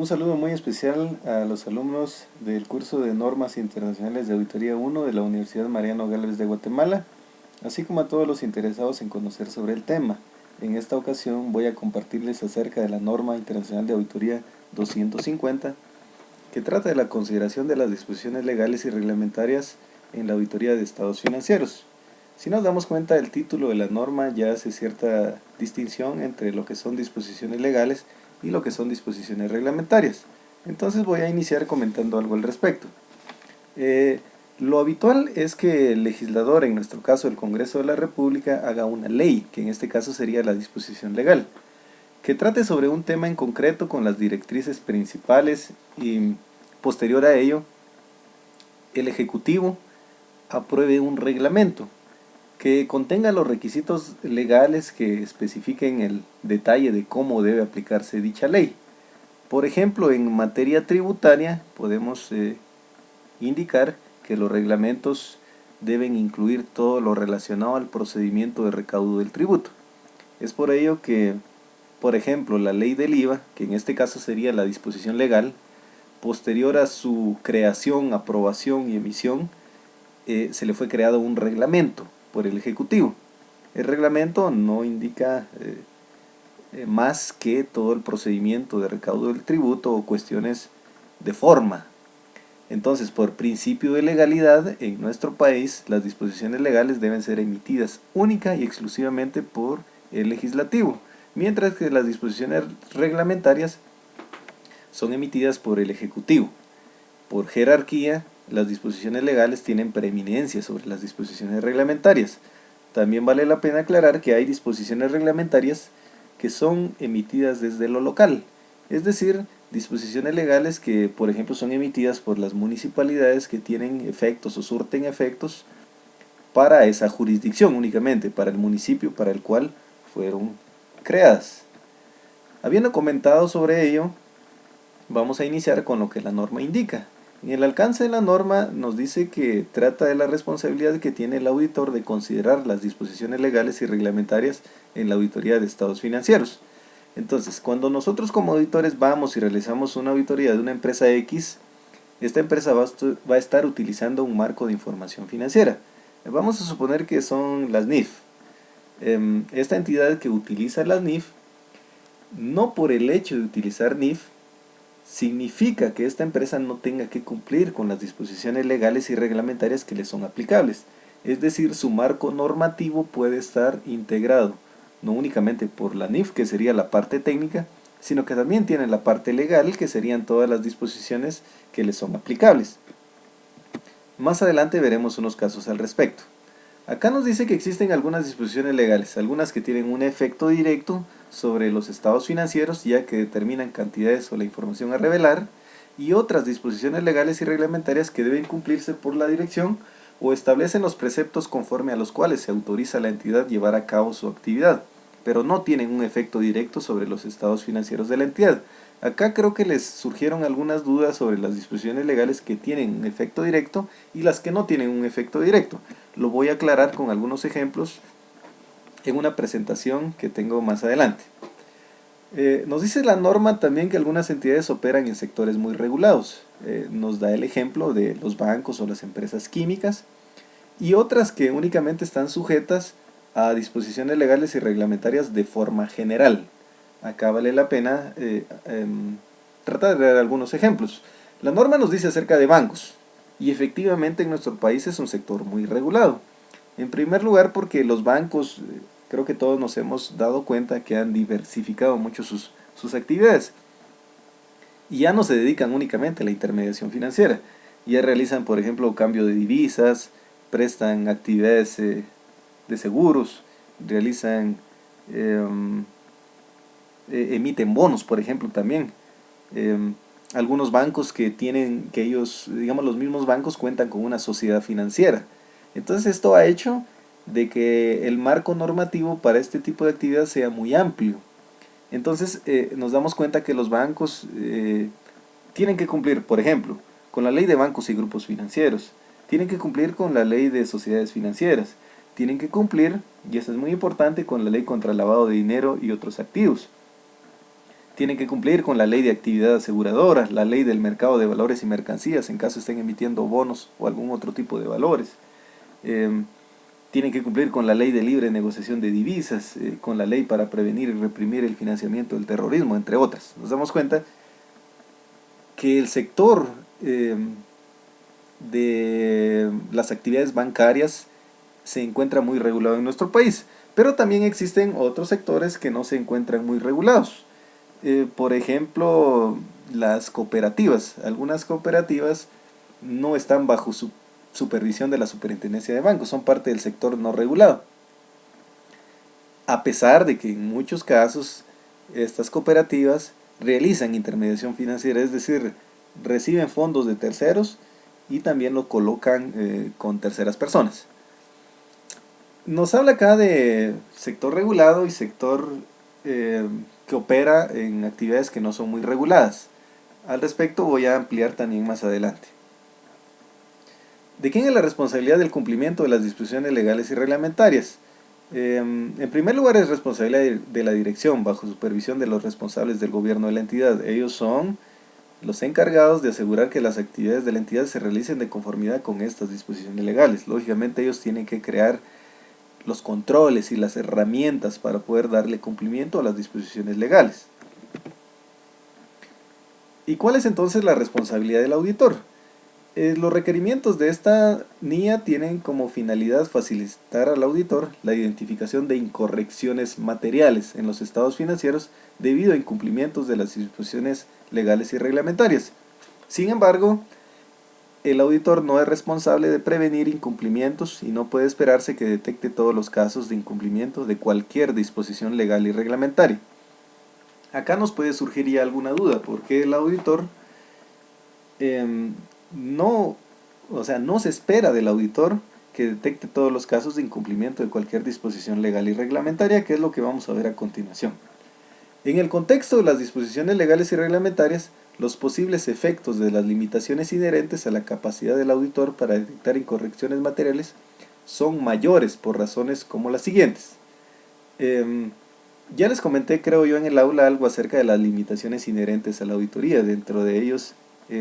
Un saludo muy especial a los alumnos del curso de Normas Internacionales de Auditoría 1 de la Universidad Mariano Gálvez de Guatemala, así como a todos los interesados en conocer sobre el tema. En esta ocasión voy a compartirles acerca de la Norma Internacional de Auditoría 250, que trata de la consideración de las disposiciones legales y reglamentarias en la auditoría de estados financieros. Si nos damos cuenta, el título de la norma ya hace cierta distinción entre lo que son disposiciones legales y lo que son disposiciones reglamentarias. Entonces voy a iniciar comentando algo al respecto. Lo habitual es que el legislador, en nuestro caso el Congreso de la República, haga una ley, que en este caso sería la disposición legal, que trate sobre un tema en concreto con las directrices principales y posterior a ello el Ejecutivo apruebe un reglamento que contenga los requisitos legales que especifiquen el detalle de cómo debe aplicarse dicha ley. Por ejemplo, en materia tributaria podemos indicar que los reglamentos deben incluir todo lo relacionado al procedimiento de recaudo del tributo. Es por ello que, por ejemplo, la ley del IVA, que en este caso sería la disposición legal, posterior a su creación, aprobación y emisión, se le fue creado un reglamento por el Ejecutivo. El reglamento no indica más que todo el procedimiento de recaudo del tributo o cuestiones de forma. Entonces, por principio de legalidad, en nuestro país las disposiciones legales deben ser emitidas única y exclusivamente por el legislativo, mientras que las disposiciones reglamentarias son emitidas por el Ejecutivo. Por jerarquía, las disposiciones legales tienen preeminencia sobre las disposiciones reglamentarias. También vale la pena aclarar que hay disposiciones reglamentarias que son emitidas desde lo local, es decir, disposiciones legales que, por ejemplo, son emitidas por las municipalidades que tienen efectos o surten efectos para esa jurisdicción únicamente, para el municipio para el cual fueron creadas. Habiendo comentado sobre ello, vamos a iniciar con lo que la norma indica. En el alcance de la norma nos dice que trata de la responsabilidad que tiene el auditor de considerar las disposiciones legales y reglamentarias en la auditoría de estados financieros. Entonces, cuando nosotros como auditores vamos y realizamos una auditoría de una empresa X, esta empresa va a estar utilizando un marco de información financiera. Vamos a suponer que son las NIF. Esta entidad que utiliza las NIF, no por el hecho de utilizar NIF, significa que esta empresa no tenga que cumplir con las disposiciones legales y reglamentarias que le son aplicables. Es decir, su marco normativo puede estar integrado no únicamente por la NIF, que sería la parte técnica, sino que también tiene la parte legal, que serían todas las disposiciones que le son aplicables. Más adelante veremos unos casos al respecto. Acá nos dice que existen algunas disposiciones legales, algunas que tienen un efecto directo sobre los estados financieros, ya que determinan cantidades o la información a revelar, y otras disposiciones legales y reglamentarias que deben cumplirse por la dirección o establecen los preceptos conforme a los cuales se autoriza a la entidad llevar a cabo su actividad, pero no tienen un efecto directo sobre los estados financieros de la entidad. Acá creo que les surgieron algunas dudas sobre las disposiciones legales que tienen un efecto directo y las que no tienen un efecto directo. Lo voy a aclarar con algunos ejemplos en una presentación que tengo más adelante. Nos dice la norma también que algunas entidades operan en sectores muy regulados. Nos da el ejemplo de los bancos o las empresas químicas y otras que únicamente están sujetas a disposiciones legales y reglamentarias de forma general. Acá vale la pena tratar de dar algunos ejemplos. La norma nos dice acerca de bancos y efectivamente en nuestro país es un sector muy regulado. En primer lugar porque los bancos, creo que todos nos hemos dado cuenta que han diversificado mucho sus actividades y ya no se dedican únicamente a la intermediación financiera. Ya realizan, por ejemplo, cambio de divisas, prestan actividades de seguros, realizan, emiten bonos, por ejemplo, también. Algunos bancos que tienen, que ellos, digamos, los mismos bancos cuentan con una sociedad financiera. Entonces esto ha hecho de que el marco normativo para este tipo de actividad sea muy amplio. Entonces nos damos cuenta que los bancos tienen que cumplir, por ejemplo, con la ley de bancos y grupos financieros, tienen que cumplir con la ley de sociedades financieras, tienen que cumplir, y eso es muy importante, con la ley contra el lavado de dinero y otros activos. Tienen que cumplir con la ley de actividad aseguradora, la ley del mercado de valores y mercancías en caso estén emitiendo bonos o algún otro tipo de valores. Eh, Tienen que cumplir con la ley de libre negociación de divisas, con la ley para prevenir y reprimir el financiamiento del terrorismo, entre otras. Nos damos cuenta que el sector de las actividades bancarias se encuentra muy regulado en nuestro país, pero también existen otros sectores que no se encuentran muy regulados. Por ejemplo, las cooperativas. Algunas cooperativas no están bajo supervisión de la Superintendencia de Bancos, son parte del sector no regulado. A pesar de que en muchos casos estas cooperativas realizan intermediación financiera, es decir, reciben fondos de terceros y también lo colocan con terceras personas. Nos habla acá de sector regulado y sector que opera en actividades que no son muy reguladas. Al respecto voy a ampliar también más adelante. ¿De quién es la responsabilidad del cumplimiento de las disposiciones legales y reglamentarias? En primer lugar es responsabilidad de la dirección, bajo supervisión de los responsables del gobierno de la entidad. Ellos son los encargados de asegurar que las actividades de la entidad se realicen de conformidad con estas disposiciones legales. Lógicamente ellos tienen que crear los controles y las herramientas para poder darle cumplimiento a las disposiciones legales. ¿Y cuál es entonces la responsabilidad del auditor? Los requerimientos de esta NIA tienen como finalidad facilitar al auditor la identificación de incorrecciones materiales en los estados financieros debido a incumplimientos de las disposiciones legales y reglamentarias. Sin embargo, el auditor no es responsable de prevenir incumplimientos y no puede esperarse que detecte todos los casos de incumplimiento de cualquier disposición legal y reglamentaria. Acá nos puede surgir ya alguna duda, porque el auditor no se espera del auditor que detecte todos los casos de incumplimiento de cualquier disposición legal y reglamentaria, que es lo que vamos a ver a continuación. En el contexto de las disposiciones legales y reglamentarias, los posibles efectos de las limitaciones inherentes a la capacidad del auditor para detectar incorrecciones materiales son mayores por razones como las siguientes. Ya les comenté, creo yo, en el aula algo acerca de las limitaciones inherentes a la auditoría. Dentro de ellos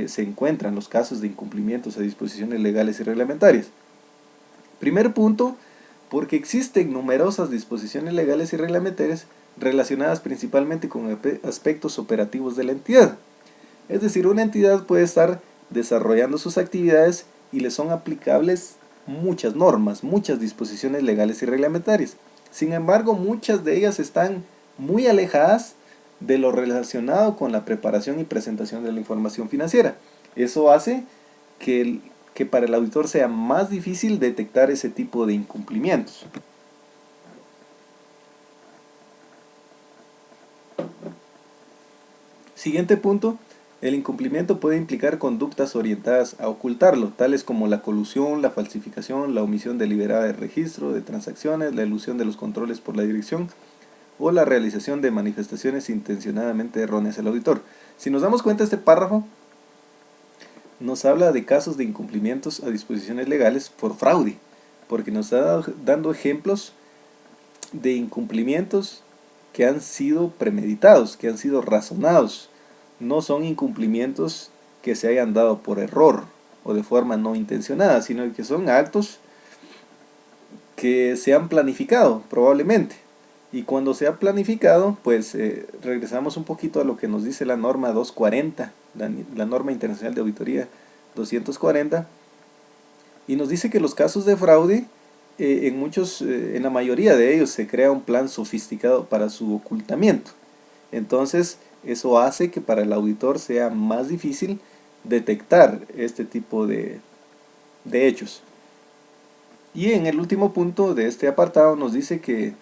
se encuentran los casos de incumplimientos a disposiciones legales y reglamentarias. Primer punto, porque existen numerosas disposiciones legales y reglamentarias relacionadas principalmente con aspectos operativos de la entidad. Es decir, una entidad puede estar desarrollando sus actividades y le son aplicables muchas normas, muchas disposiciones legales y reglamentarias. Sin embargo, muchas de ellas están muy alejadas de lo relacionado con la preparación y presentación de la información financiera. Eso hace que para el auditor sea más difícil detectar ese tipo de incumplimientos. Siguiente punto, el incumplimiento puede implicar conductas orientadas a ocultarlo, tales como la colusión, la falsificación, la omisión deliberada de registro de transacciones, la elusión de los controles por la dirección o la realización de manifestaciones intencionadamente erróneas al auditor. Si nos damos cuenta, este párrafo nos habla de casos de incumplimientos a disposiciones legales por fraude, porque nos está dando ejemplos de incumplimientos que han sido premeditados, que han sido razonados. No son incumplimientos que se hayan dado por error o de forma no intencionada, sino que son actos que se han planificado probablemente. Y cuando se ha planificado, pues regresamos un poquito a lo que nos dice la norma 240, la norma internacional de auditoría 240, y nos dice que los casos de fraude, en la mayoría de ellos se crea un plan sofisticado para su ocultamiento. Entonces, eso hace que para el auditor sea más difícil detectar este tipo de hechos. Y en el último punto de este apartado nos dice que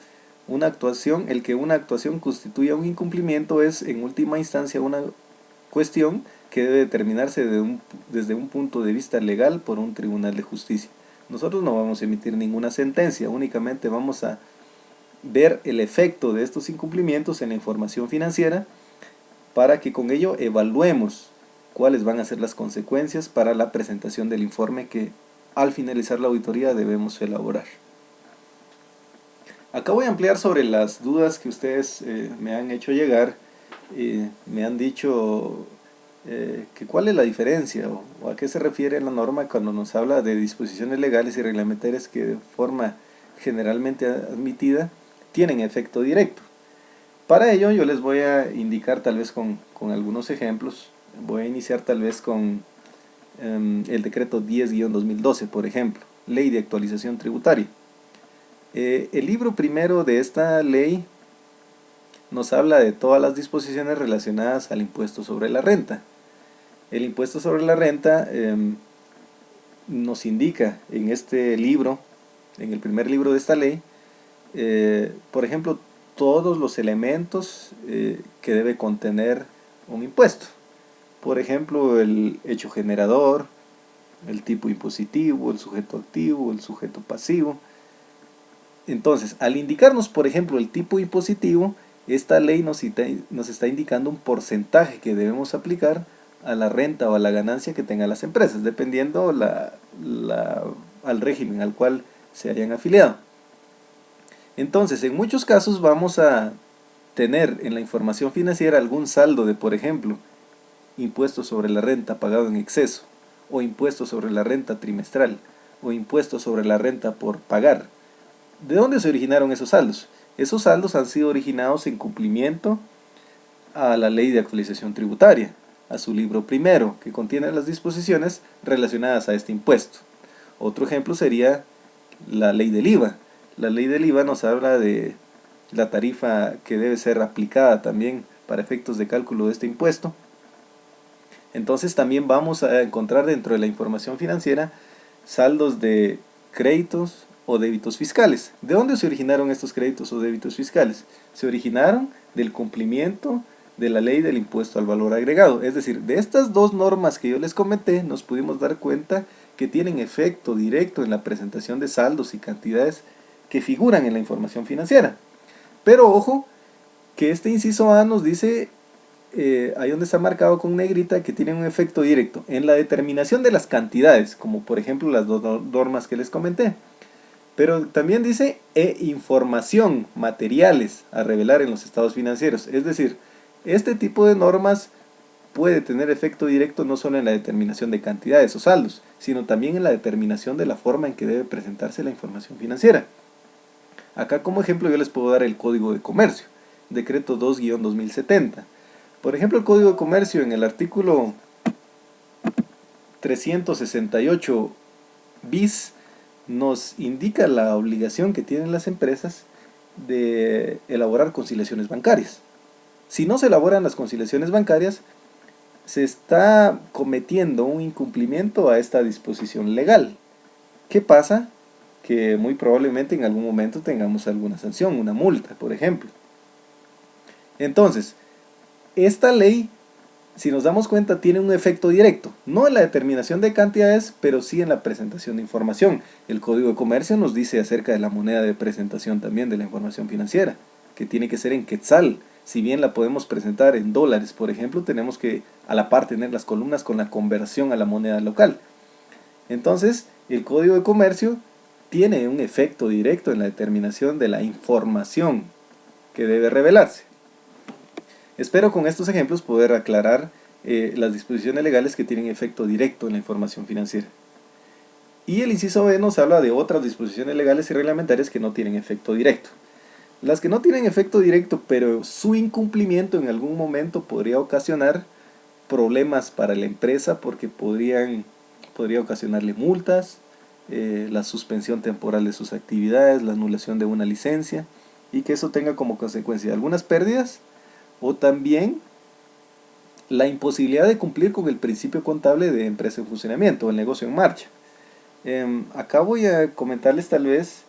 el que una actuación constituya un incumplimiento es en última instancia una cuestión que debe determinarse desde un punto de vista legal por un tribunal de justicia. Nosotros no vamos a emitir ninguna sentencia, únicamente vamos a ver el efecto de estos incumplimientos en la información financiera para que con ello evaluemos cuáles van a ser las consecuencias para la presentación del informe que al finalizar la auditoría debemos elaborar. Acá voy a ampliar sobre las dudas que ustedes me han hecho llegar me han dicho que cuál es la diferencia o a qué se refiere la norma cuando nos habla de disposiciones legales y reglamentarias que de forma generalmente admitida tienen efecto directo. Para ello yo les voy a indicar tal vez con algunos ejemplos. Voy a iniciar tal vez con el decreto 10-2012, por ejemplo, Ley de Actualización Tributaria. El libro primero de esta ley nos habla de todas las disposiciones relacionadas al impuesto sobre la renta. El impuesto sobre la renta nos indica en este libro, en el primer libro de esta ley, por ejemplo, todos los elementos que debe contener un impuesto. Por ejemplo, el hecho generador, el tipo impositivo, el sujeto activo, el sujeto pasivo. Entonces, al indicarnos, por ejemplo, el tipo impositivo, esta ley nos está indicando un porcentaje que debemos aplicar a la renta o a la ganancia que tengan las empresas, dependiendo al régimen al cual se hayan afiliado. Entonces, en muchos casos vamos a tener en la información financiera algún saldo de, por ejemplo, impuesto sobre la renta pagado en exceso, o impuesto sobre la renta trimestral, o impuesto sobre la renta por pagar. ¿De dónde se originaron esos saldos? Esos saldos han sido originados en cumplimiento a la Ley de Actualización Tributaria, a su libro primero, que contiene las disposiciones relacionadas a este impuesto. Otro ejemplo sería la Ley del IVA. La Ley del IVA nos habla de la tarifa que debe ser aplicada también para efectos de cálculo de este impuesto. Entonces también vamos a encontrar dentro de la información financiera saldos de créditos o débitos fiscales. ¿De dónde se originaron estos créditos o débitos fiscales? Se originaron del cumplimiento de la ley del impuesto al valor agregado. Es decir, de estas dos normas que yo les comenté, nos pudimos dar cuenta que tienen efecto directo en la presentación de saldos y cantidades que figuran en la información financiera. Pero ojo, que este inciso A nos dice, ahí donde está marcado con negrita, que tienen un efecto directo en la determinación de las cantidades, como por ejemplo las dos normas que les comenté. Pero también dice información, materiales a revelar en los estados financieros. Es decir, este tipo de normas puede tener efecto directo no solo en la determinación de cantidades o saldos, sino también en la determinación de la forma en que debe presentarse la información financiera. Acá como ejemplo yo les puedo dar el Código de Comercio, decreto 2-2070. Por ejemplo, el Código de Comercio en el artículo 368 bis nos indica la obligación que tienen las empresas de elaborar conciliaciones bancarias. Si no se elaboran las conciliaciones bancarias, se está cometiendo un incumplimiento a esta disposición legal. ¿Qué pasa? Que muy probablemente en algún momento tengamos alguna sanción, una multa, por ejemplo. Entonces, esta ley, si nos damos cuenta, tiene un efecto directo, no en la determinación de cantidades, pero sí en la presentación de información. El Código de Comercio nos dice acerca de la moneda de presentación también de la información financiera, que tiene que ser en quetzal. Si bien la podemos presentar en dólares, por ejemplo, tenemos que a la par tener las columnas con la conversión a la moneda local. Entonces, el Código de Comercio tiene un efecto directo en la determinación de la información que debe revelarse. Espero con estos ejemplos poder aclarar las disposiciones legales que tienen efecto directo en la información financiera. Y el inciso B nos habla de otras disposiciones legales y reglamentarias que no tienen efecto directo. Las que no tienen efecto directo, pero su incumplimiento en algún momento podría ocasionar problemas para la empresa porque podría ocasionarle multas, la suspensión temporal de sus actividades, la anulación de una licencia y que eso tenga como consecuencia algunas pérdidas o también la imposibilidad de cumplir con el principio contable de empresa en funcionamiento o el negocio en marcha. Acá voy a comentarles tal vez,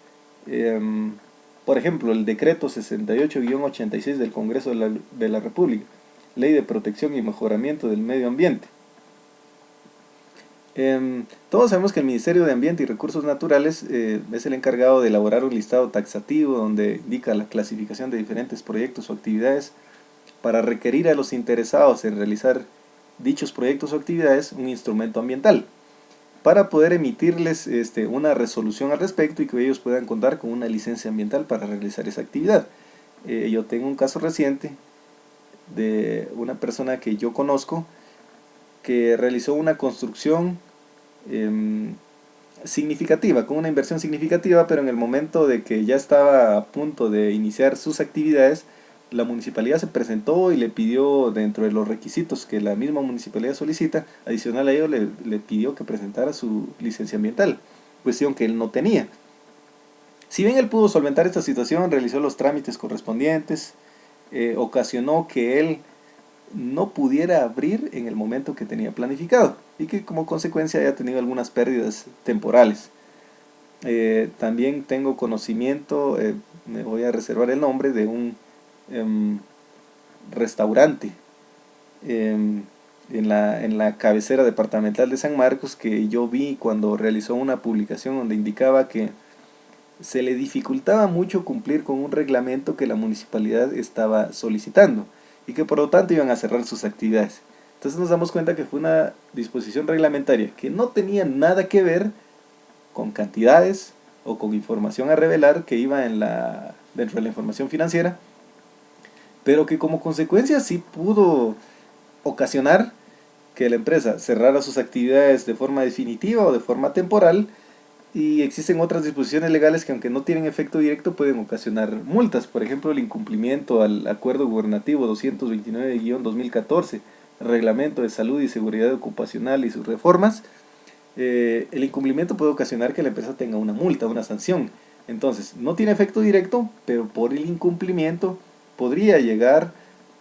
por ejemplo, el decreto 68-86 del Congreso de la República, Ley de Protección y Mejoramiento del Medio Ambiente. Todos sabemos que el Ministerio de Ambiente y Recursos Naturales es el encargado de elaborar un listado taxativo donde indica la clasificación de diferentes proyectos o actividades para requerir a los interesados en realizar dichos proyectos o actividades un instrumento ambiental para poder emitirles una resolución al respecto y que ellos puedan contar con una licencia ambiental para realizar esa actividad. Yo tengo un caso reciente de una persona que yo conozco que realizó una construcción significativa, con una inversión significativa, pero en el momento de que ya estaba a punto de iniciar sus actividades, la municipalidad se presentó y le pidió, dentro de los requisitos que la misma municipalidad solicita, adicional a ello le pidió que presentara su licencia ambiental, cuestión que él no tenía. Si bien él pudo solventar esta situación, realizó los trámites correspondientes, ocasionó que él no pudiera abrir en el momento que tenía planificado y que como consecuencia haya tenido algunas pérdidas temporales. También tengo conocimiento, me voy a reservar el nombre, de un restaurante en la cabecera departamental de San Marcos, que yo vi cuando realizó una publicación donde indicaba que se le dificultaba mucho cumplir con un reglamento que la municipalidad estaba solicitando y que por lo tanto iban a cerrar sus actividades. Entonces nos damos cuenta que fue una disposición reglamentaria que no tenía nada que ver con cantidades o con información a revelar que iba dentro de la información financiera, pero que como consecuencia sí pudo ocasionar que la empresa cerrara sus actividades de forma definitiva o de forma temporal. Y existen otras disposiciones legales que, aunque no tienen efecto directo, pueden ocasionar multas. Por ejemplo, el incumplimiento al Acuerdo Gubernativo 229-2014, Reglamento de Salud y Seguridad Ocupacional y sus reformas. El incumplimiento puede ocasionar que la empresa tenga una multa, una sanción. Entonces, no tiene efecto directo, pero por el incumplimiento podría llegar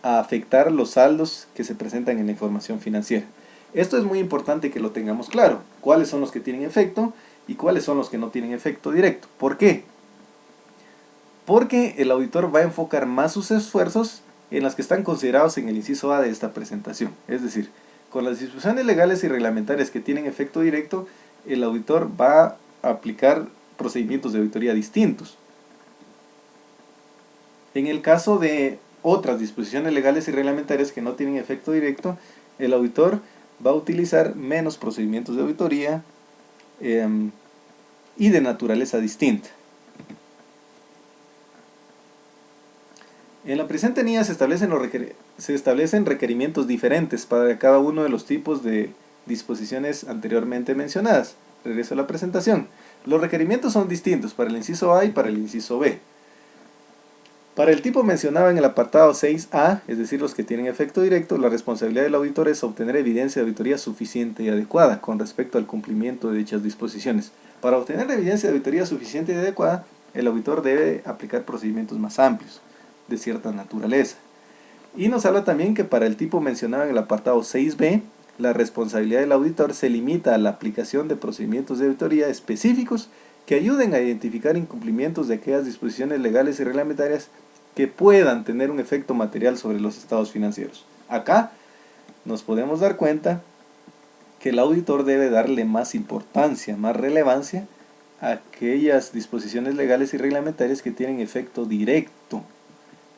a afectar los saldos que se presentan en la información financiera. Esto es muy importante que lo tengamos claro. ¿Cuáles son los que tienen efecto y cuáles son los que no tienen efecto directo? ¿Por qué? Porque el auditor va a enfocar más sus esfuerzos en las que están considerados en el inciso A de esta presentación. Es decir, con las disposiciones legales y reglamentarias que tienen efecto directo, el auditor va a aplicar procedimientos de auditoría distintos. En el caso de otras disposiciones legales y reglamentarias que no tienen efecto directo, el auditor va a utilizar menos procedimientos de auditoría y de naturaleza distinta. En la presente NIA se establecen requerimientos diferentes para cada uno de los tipos de disposiciones anteriormente mencionadas. Regreso a la presentación. Los requerimientos son distintos para el inciso A y para el inciso B. Para el tipo mencionado en el apartado 6A, es decir, los que tienen efecto directo, la responsabilidad del auditor es obtener evidencia de auditoría suficiente y adecuada con respecto al cumplimiento de dichas disposiciones. Para obtener evidencia de auditoría suficiente y adecuada, el auditor debe aplicar procedimientos más amplios, de cierta naturaleza. Y nos habla también que para el tipo mencionado en el apartado 6B, la responsabilidad del auditor se limita a la aplicación de procedimientos de auditoría específicos que ayuden a identificar incumplimientos de aquellas disposiciones legales y reglamentarias que puedan tener un efecto material sobre los estados financieros. Acá nos podemos dar cuenta que el auditor debe darle más importancia, más relevancia a aquellas disposiciones legales y reglamentarias que tienen efecto directo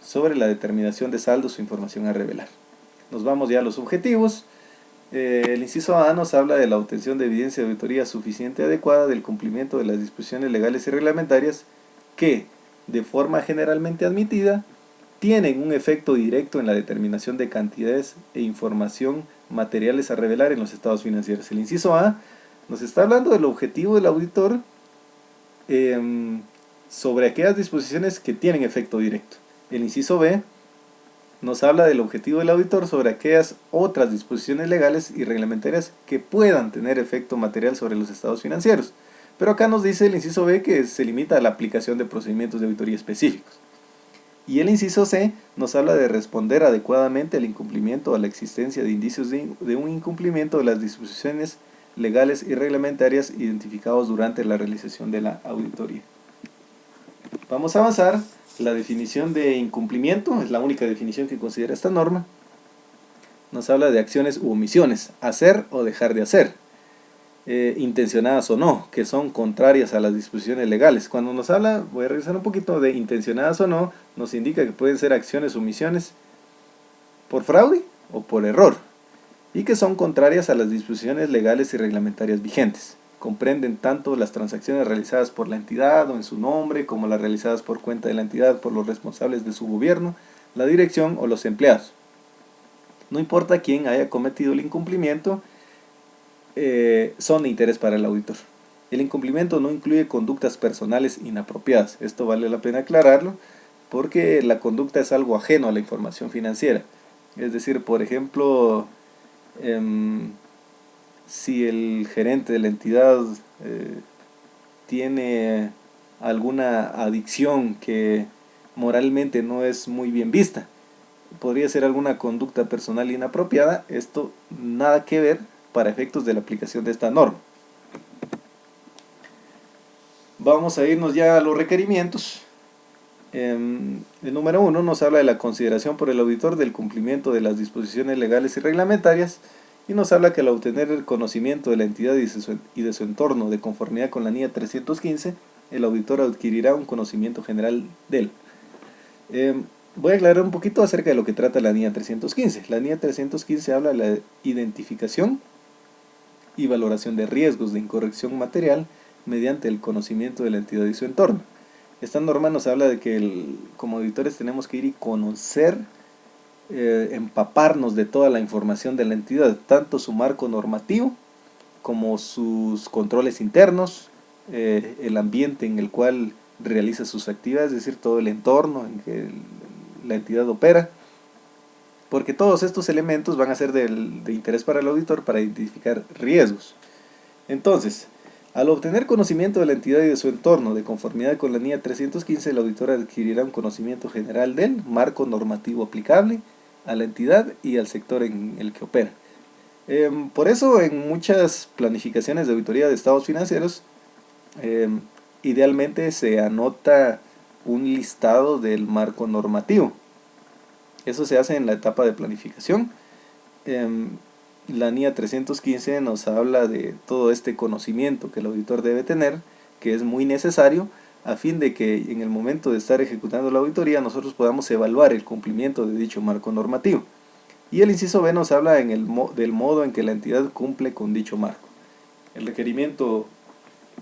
sobre la determinación de saldos o información a revelar. Nos vamos ya a los objetivos. El inciso A nos habla de la obtención de evidencia de auditoría suficiente y adecuada del cumplimiento de las disposiciones legales y reglamentarias que, de forma generalmente admitida, tienen un efecto directo en la determinación de cantidades e información materiales a revelar en los estados financieros. El inciso A nos está hablando del objetivo del auditor sobre aquellas disposiciones que tienen efecto directo. El inciso B nos habla del objetivo del auditor sobre aquellas otras disposiciones legales y reglamentarias que puedan tener efecto material sobre los estados financieros. Pero acá nos dice el inciso B que se limita a la aplicación de procedimientos de auditoría específicos. Y el inciso C nos habla de responder adecuadamente al incumplimiento o a la existencia de indicios de un incumplimiento de las disposiciones legales y reglamentarias identificados durante la realización de la auditoría. Vamos a avanzar. La definición de incumplimiento es la única definición que considera esta norma. Nos habla de acciones u omisiones, hacer o dejar de hacer, intencionadas o no, que son contrarias a las disposiciones legales. Cuando nos habla, voy a revisar un poquito, de intencionadas o no, nos indica que pueden ser acciones o omisiones por fraude o por error, y que son contrarias a las disposiciones legales y reglamentarias vigentes. Comprenden tanto las transacciones realizadas por la entidad o en su nombre, como las realizadas por cuenta de la entidad por los responsables de su gobierno, la dirección o los empleados. no importa quién haya cometido el incumplimiento, son de interés para el auditor. El incumplimiento no incluye conductas personales inapropiadas. Esto vale la pena aclararlo porque la conducta es algo ajeno a la información financiera. Es decir, por ejemplo, si el gerente de la entidad tiene alguna adicción que moralmente no es muy bien vista, podría ser alguna conducta personal inapropiada, esto nada que ver para efectos de la aplicación de esta norma. Vamos a irnos ya a los requerimientos. El número 1 nos habla de la consideración por el auditor del cumplimiento de las disposiciones legales y reglamentarias y nos habla que al obtener el conocimiento de la entidad y de su entorno de conformidad con la NIA 315, el auditor adquirirá un conocimiento general de él. Voy a aclarar un poquito acerca de lo que trata la NIA 315. La NIA 315 habla de la identificación y valoración de riesgos de incorrección material mediante el conocimiento de la entidad y su entorno. Esta norma nos habla de que como auditores tenemos que ir y conocer, empaparnos de toda la información de la entidad, tanto su marco normativo como sus controles internos, el ambiente en el cual realiza sus actividades, es decir, todo el entorno en que la entidad opera, porque todos estos elementos van a ser de interés para el auditor para identificar riesgos. Entonces, al obtener conocimiento de la entidad y de su entorno de conformidad con la NIA 315, el auditor adquirirá un conocimiento general del marco normativo aplicable a la entidad y al sector en el que opera. Por eso en muchas planificaciones de auditoría de estados financieros, idealmente se anota un listado del marco normativo. Eso se hace en la etapa de planificación. La NIA 315 nos habla de todo este conocimiento que el auditor debe tener, que es muy necesario a fin de que en el momento de estar ejecutando la auditoría nosotros podamos evaluar el cumplimiento de dicho marco normativo. Y el inciso B nos habla del modo en que la entidad cumple con dicho marco.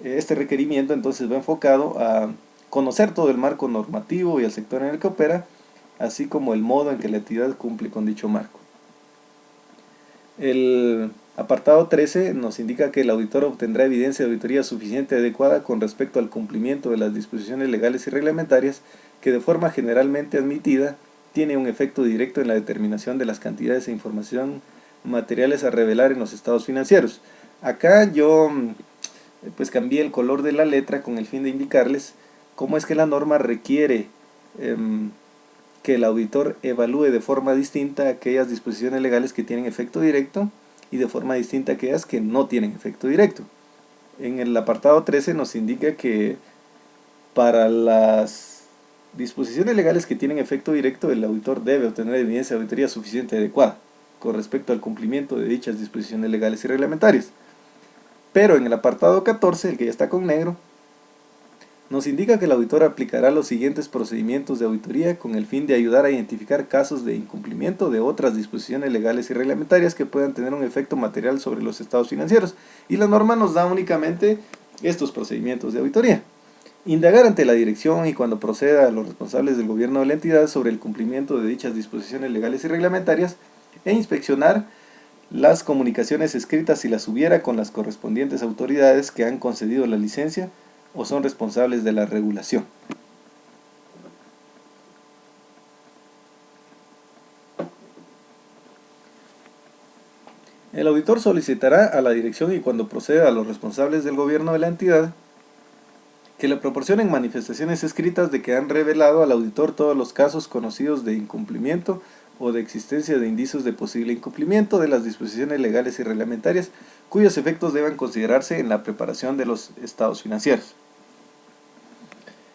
Este requerimiento entonces va enfocado a conocer todo el marco normativo y el sector en el que opera, así como el modo en que la entidad cumple con dicho marco. El apartado 13 nos indica que el auditor obtendrá evidencia de auditoría suficiente y adecuada con respecto al cumplimiento de las disposiciones legales y reglamentarias que de forma generalmente admitida tiene un efecto directo en la determinación de las cantidades e información materiales a revelar en los estados financieros. Acá yo pues cambié el color de la letra con el fin de indicarles cómo es que la norma requiere que el auditor evalúe de forma distinta aquellas disposiciones legales que tienen efecto directo y de forma distinta aquellas que no tienen efecto directo. En el apartado 13 nos indica que para las disposiciones legales que tienen efecto directo, el auditor debe obtener evidencia de auditoría suficiente y adecuada con respecto al cumplimiento de dichas disposiciones legales y reglamentarias. Pero en el apartado 14, el que ya está con negro, nos indica que el auditor aplicará los siguientes procedimientos de auditoría con el fin de ayudar a identificar casos de incumplimiento de otras disposiciones legales y reglamentarias que puedan tener un efecto material sobre los estados financieros. Y la norma nos da únicamente estos procedimientos de auditoría. Indagar ante la dirección y cuando proceda a los responsables del gobierno de la entidad sobre el cumplimiento de dichas disposiciones legales y reglamentarias e inspeccionar las comunicaciones escritas si las hubiera con las correspondientes autoridades que han concedido la licencia o son responsables de la regulación. El auditor solicitará a la dirección y cuando proceda a los responsables del gobierno de la entidad que le proporcionen manifestaciones escritas de que han revelado al auditor todos los casos conocidos de incumplimiento o de existencia de indicios de posible incumplimiento de las disposiciones legales y reglamentarias cuyos efectos deban considerarse en la preparación de los estados financieros.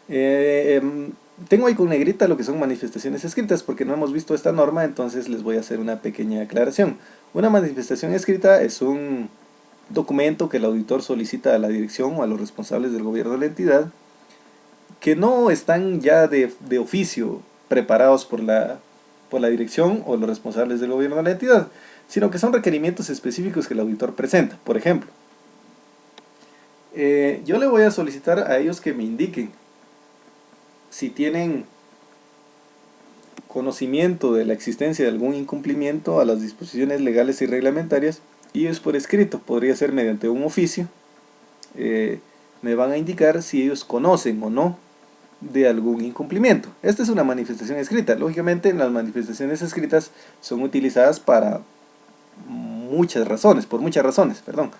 Tengo ahí con negrita lo que son manifestaciones escritas porque no hemos visto esta norma, entonces les voy a hacer una pequeña aclaración. Una manifestación escrita es un documento que el auditor solicita a la dirección o a los responsables del gobierno de la entidad que no están ya de oficio preparados por la dirección o los responsables del gobierno de la entidad, sino que son requerimientos específicos que el auditor presenta. Por ejemplo, yo le voy a solicitar a ellos que me indiquen si tienen conocimiento de la existencia de algún incumplimiento a las disposiciones legales y reglamentarias, y es por escrito, podría ser mediante un oficio. Me van a indicar si ellos conocen o no de algún incumplimiento. Esta es una manifestación escrita. Lógicamente, las manifestaciones escritas son utilizadas para por muchas razones, perdón.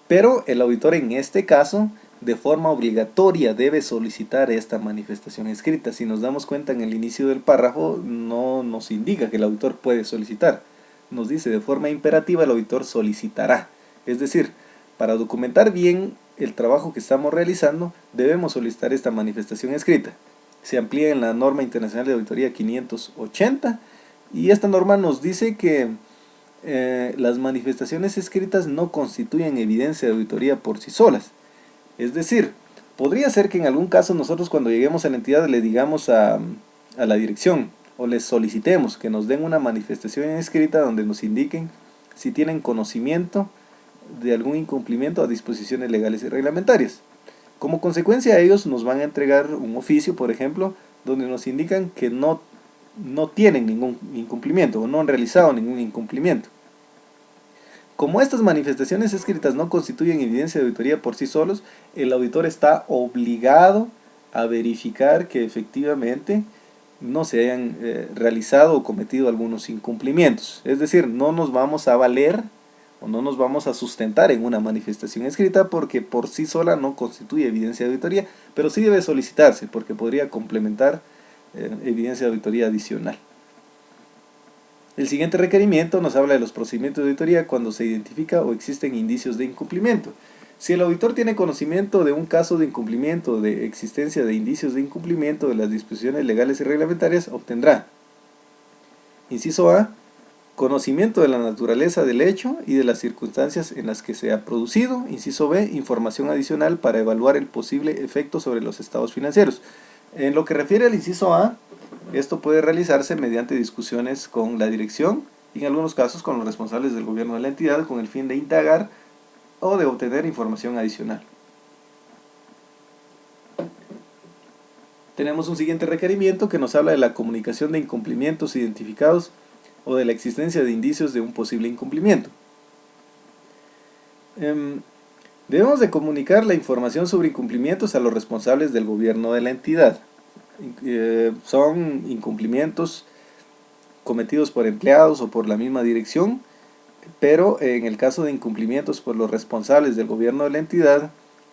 Pero el auditor en este caso, de forma obligatoria, debe solicitar esta manifestación escrita. Si nos damos cuenta, en el inicio del párrafo no nos indica que el auditor puede solicitar. Nos dice de forma imperativa el auditor solicitará. Es decir, para documentar bien el trabajo que estamos realizando, debemos solicitar esta manifestación escrita. Se amplía en la norma internacional de auditoría 580, y esta norma nos dice que las manifestaciones escritas no constituyen evidencia de auditoría por sí solas. Es decir, podría ser que en algún caso nosotros, cuando lleguemos a la entidad, le digamos a la dirección o les solicitemos que nos den una manifestación escrita donde nos indiquen si tienen conocimiento de algún incumplimiento a disposiciones legales y reglamentarias. Como consecuencia, ellos nos van a entregar un oficio, por ejemplo, donde nos indican que no tienen ningún incumplimiento o no han realizado ningún incumplimiento. Como estas manifestaciones escritas no constituyen evidencia de auditoría por sí solos, el auditor está obligado a verificar que efectivamente no se hayan realizado o cometido algunos incumplimientos. Es decir, no nos vamos a valer o no nos vamos a sustentar en una manifestación escrita porque por sí sola no constituye evidencia de auditoría, pero sí debe solicitarse porque podría complementar evidencia de auditoría adicional. El siguiente requerimiento nos habla de los procedimientos de auditoría cuando se identifica o existen indicios de incumplimiento. Si el auditor tiene conocimiento de un caso de incumplimiento, de existencia de indicios de incumplimiento de las disposiciones legales y reglamentarias, obtendrá: inciso A, conocimiento de la naturaleza del hecho y de las circunstancias en las que se ha producido. Inciso B, información adicional para evaluar el posible efecto sobre los estados financieros. En lo que refiere al inciso A, esto puede realizarse mediante discusiones con la dirección y en algunos casos con los responsables del gobierno de la entidad con el fin de indagar o de obtener información adicional. Tenemos un siguiente requerimiento que nos habla de la comunicación de incumplimientos identificados o de la existencia de indicios de un posible incumplimiento. Debemos de comunicar la información sobre incumplimientos a los responsables del gobierno de la entidad. Son incumplimientos cometidos por empleados o por la misma dirección, pero en el caso de incumplimientos por los responsables del gobierno de la entidad,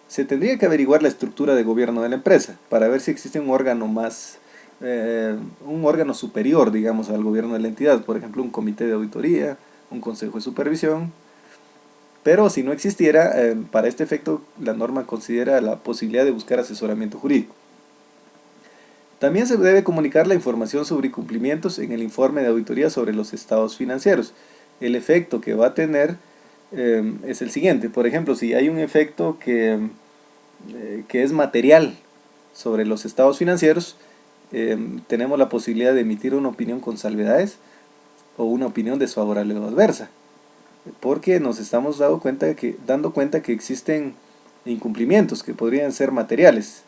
se tendría que averiguar la estructura de gobierno de la empresa para ver si existe un órgano un órgano superior, digamos, al gobierno de la entidad, por ejemplo, un comité de auditoría, un consejo de supervisión. Pero si no existiera, para este efecto, la norma considera la posibilidad de buscar asesoramiento jurídico. También se debe comunicar la información sobre incumplimientos en el informe de auditoría sobre los estados financieros. El efecto que va a tener es el siguiente. Por ejemplo, si hay un efecto que es material sobre los estados financieros, tenemos la posibilidad de emitir una opinión con salvedades o una opinión desfavorable o adversa, porque nos estamos dando cuenta que existen incumplimientos que podrían ser materiales.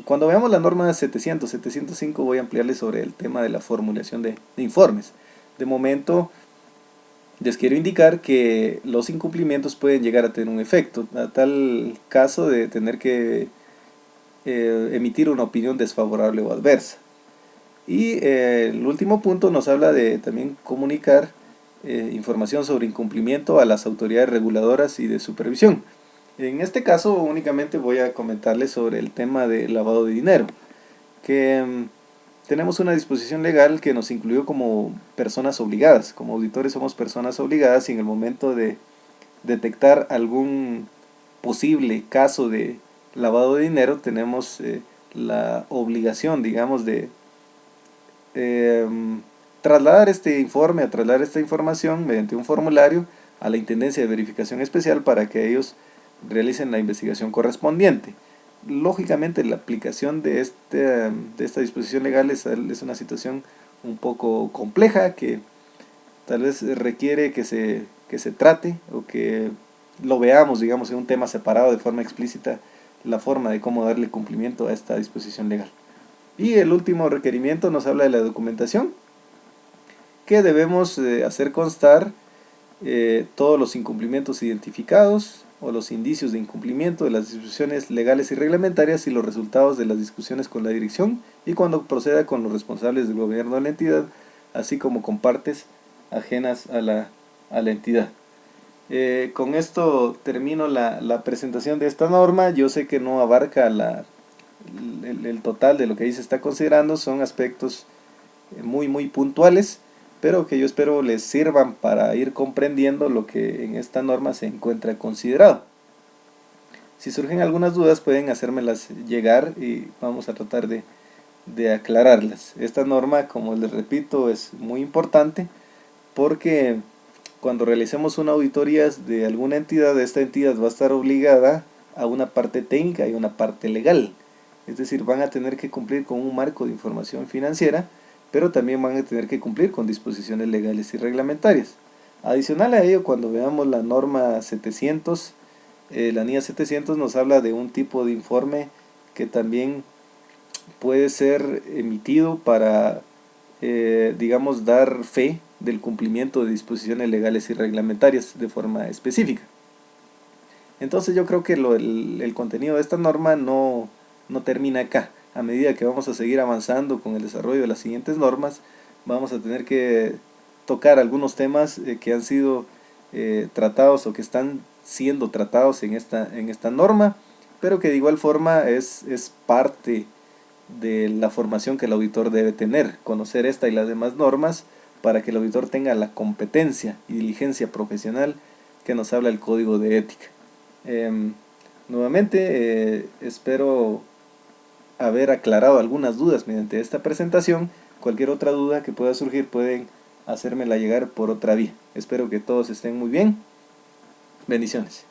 Cuando veamos la norma 705 voy a ampliarles sobre el tema de la formulación de informes. De momento les quiero indicar que los incumplimientos pueden llegar a tener un efecto, a tal caso de tener que emitir una opinión desfavorable o adversa. Y el último punto nos habla de también comunicar información sobre incumplimiento a las autoridades reguladoras y de supervisión. En este caso únicamente voy a comentarles sobre el tema de lavado de dinero, que tenemos una disposición legal que nos incluyó como personas obligadas. Como auditores somos personas obligadas y en el momento de detectar algún posible caso de lavado de dinero tenemos la obligación, digamos, de trasladar este informe, trasladar esta información mediante un formulario a la Intendencia de Verificación Especial para que ellos realicen la investigación correspondiente. Lógicamente la aplicación de esta disposición legal es una situación un poco compleja que tal vez requiere que se trate o que lo veamos, digamos, en un tema separado de forma explícita, la forma de cómo darle cumplimiento a esta disposición legal. Y el último requerimiento nos habla de la documentación, que debemos hacer constar todos los incumplimientos identificados o los indicios de incumplimiento de las disposiciones legales y reglamentarias y los resultados de las discusiones con la dirección y cuando proceda con los responsables del gobierno de la entidad, así como con partes ajenas a la entidad. Con esto termino la presentación de esta norma. Yo sé que no abarca el total de lo que ahí se está considerando, son aspectos muy puntuales, pero que yo espero les sirvan para ir comprendiendo lo que en esta norma se encuentra considerado. Si surgen algunas dudas pueden hacérmelas llegar y vamos a tratar de aclararlas. Esta norma, como les repito, es muy importante porque cuando realicemos una auditoría de alguna entidad, esta entidad va a estar obligada a una parte técnica y una parte legal. Es decir, van a tener que cumplir con un marco de información financiera, pero también van a tener que cumplir con disposiciones legales y reglamentarias. Adicional a ello, cuando veamos la norma 700, la NIA 700 nos habla de un tipo de informe que también puede ser emitido para, digamos, dar fe del cumplimiento de disposiciones legales y reglamentarias de forma específica. Entonces yo creo que el contenido de esta norma no termina acá. A medida que vamos a seguir avanzando con el desarrollo de las siguientes normas, vamos a tener que tocar algunos temas que han sido tratados o que están siendo tratados en esta norma, pero que de igual forma es parte de la formación que el auditor debe tener, conocer esta y las demás normas para que el auditor tenga la competencia y diligencia profesional que nos habla el Código de Ética. Nuevamente, espero haber aclarado algunas dudas mediante esta presentación. Cualquier otra duda que pueda surgir pueden hacérmela llegar por otra vía. Espero que todos estén muy bien. Bendiciones.